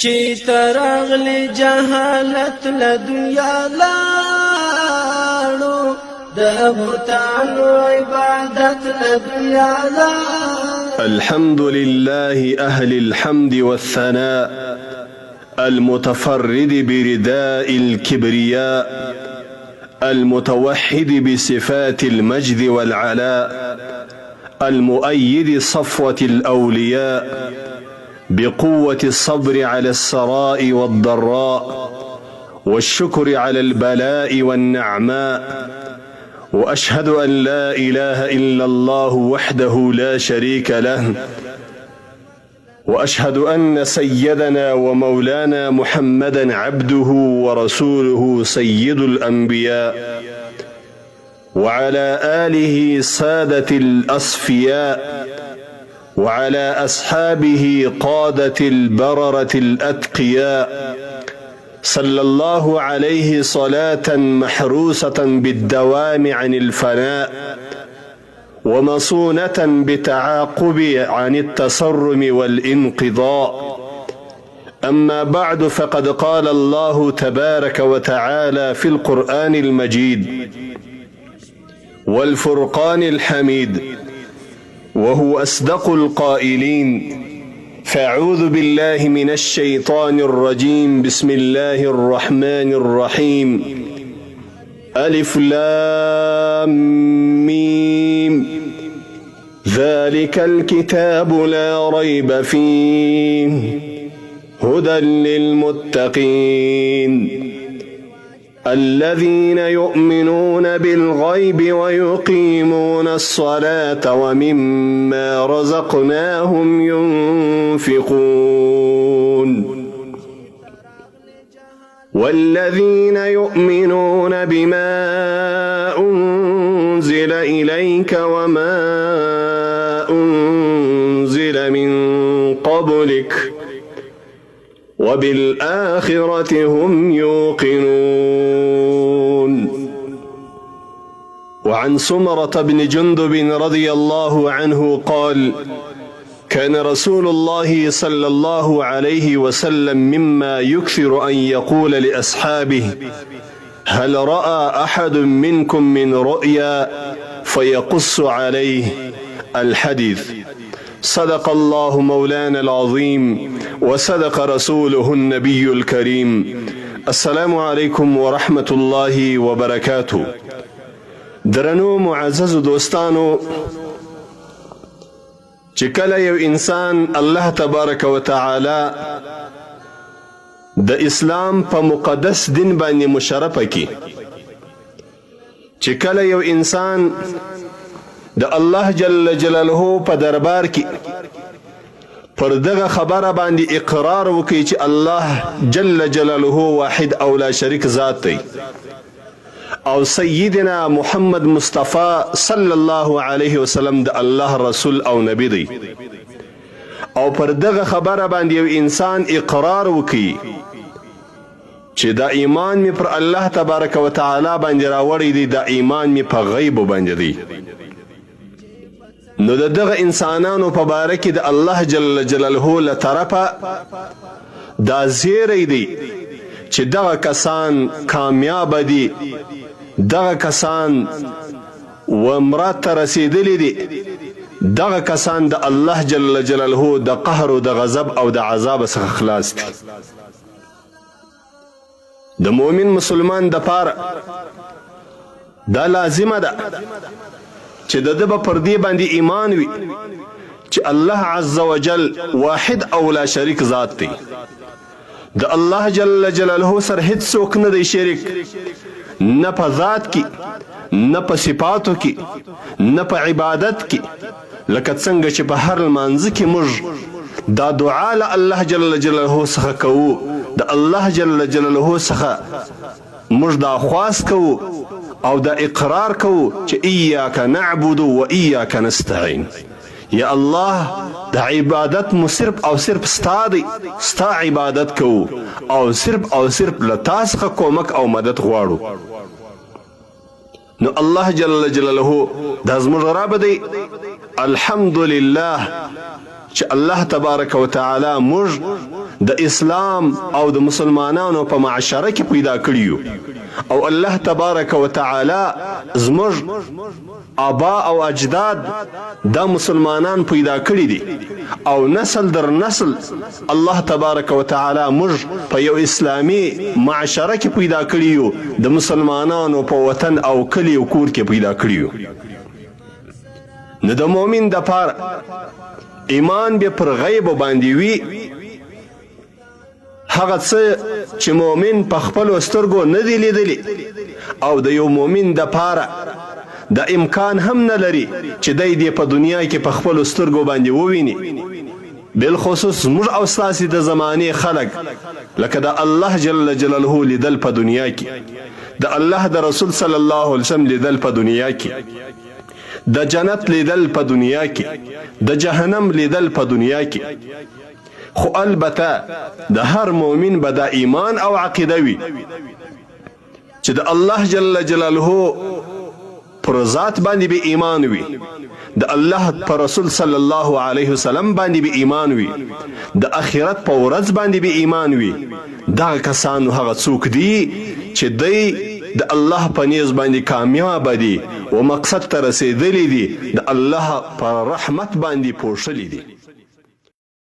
چی ترغلی جهالت لدنیا لاړو د بوتانو عبادت لدنیا لاړو. الحمد لله أهل الحمد والثناء المتفرد برداء الكبرياء المتوحد بصفات المجد والعلاء المؤيد صفوة الأولياء بقوة الصبر على السراء والضراء والشكر على البلاء والنعماء. وأشهد أن لا إله إلا الله وحده لا شريك له، وأشهد أن سيدنا ومولانا محمدا عبده ورسوله سيد الأنبياء، وعلى آله سادة الأصفياء، وعلى أصحابه قادة البررة الأتقياء، صلى الله عليه صلاة محروسة بالدوام عن الفناء ومصونة بتعاقب عن التصرم والانقضاء. أما بعد، فقد قال الله تبارك وتعالى في القرآن المجيد والفرقان الحميد وهو أصدق القائلين: فأعوذ بالله من الشيطان الرجيم، بسم الله الرحمن الرحيم، ألف لام ميم، ذلك الكتاب لا ريب فيه هدى للمتقين الذين يؤمنون بالغيب ويقيمون الصلاة ومما رزقناهم ينفقون والذين يؤمنون بما أنزل إليك وما أنزل من قبلك وبالآخرة هم يوقنون. وعن سمرة بن جندب رضي الله عنه قال: كان رسول الله صلى الله عليه وسلم مما يكثر أن يقول لأصحابه: هل رأى أحد منكم من رؤيا؟ فيقص عليه الحديث. صدق الله مولانا العظيم وصدق رسوله النبي الكريم. السلام عليكم ورحمة الله وبركاته. درنو معزز دوستانو، چې کله یو انسان الله تبارک وتعالى د اسلام په مقدس دین باندې مشرف کی، چې کله یو انسان د الله جل جلاله په دربار کې پر دغه خبره باندې اقرار وکړي چې الله جل جلاله واحد او لا شریک ذات دی، او سیدنا محمد مصطفی صلی الله علیه وسلم د الله رسول او نبی دی، او پر دغه خبره باندې یو انسان اقرار وکړي چې دا ایمان می پر الله تبارک وتعالى باندې راوړی دی، دا ایمان می په غیب باندې دی، نو دغه انسانانو په باره کې د الله جل جلاله له طرفه دا زیری دی چې دغه کسان کامیاب دي، دغه کسان ومراد ته رسیدلی دي، دغه کسان د الله جل جلاله د قهر او د غضب او د عذاب څخه خلاص دي. د مؤمن مسلمان د پاره دا لازمه ده چې د ده په دې باندې ایمان وي چې الله عز وجل واحد او لا شریک ذات دی، د الله جل جلاله سره هیڅ څوک نه دی شریک، نه په ذات کې، نه په صفاتو کې، نه په عبادت کې، لکه څنګه چې په هر لمانځه کې موږ دا دعا له الله جل جلاله څخه کوو، د الله جل جلاله څخه موږ دا خواست کوو او دا اقرار کوو چې ایاک نعبد و ایاک نستعین، یا الله دا عبادت مو صرف او صرف ستا دی، ستا عبادت کوو او صرف له تا څخه کومک او مدد غواړو. نو الله جل جلاله دا زموږ رب دی. الحمدلله چې الله تبارک وتعالى موږ د اسلام او د مسلمانانو په معاشره کې پیدا کړي او الله تبارک وتعالی زموږ آبا او اجداد دا مسلمانان پیدا کړي دي او نسل در نسل الله تبارک وتعالی موږ په یو اسلامي معاشره کې پیدا کړي یو د مسلمانانو په وطن او کلی او کور کې پیدا کړي یو نو د مؤمن د پاره ایمان به پر غیب باندې وي هغه څه چې مؤمن په خپل سترګو نه دی لیدلی او د یو مؤمن د پاره د امکان هم نه لري چې دی په دنیا کې په خپل سترګو باندې وویني بالخصوص موږ او ستاسې د زمانې خلک لکه د الله جل جلاله لیدل په دنیا کې د الله د رسول صلی الله علیه وسلم لیدل په دنیا کې د جنت لیدل په دنیا کې د جهنم لیدل په دنیا کې خو البته د هر مؤمن به د ایمان او عقیده وي چې د الله جل جلاله پر ذات باندې به ایمان وي د الله پر رسول صلی الله علیه وسلم باندې به ایمان وي د آخرت په ورځ باندې به ایمان وي دا کسان هغه څوک دي چې دی د الله په نیز باندې کامیاب دي او مقصد ته رسیدلی دي د الله پر رحمت باندې پوښلي دي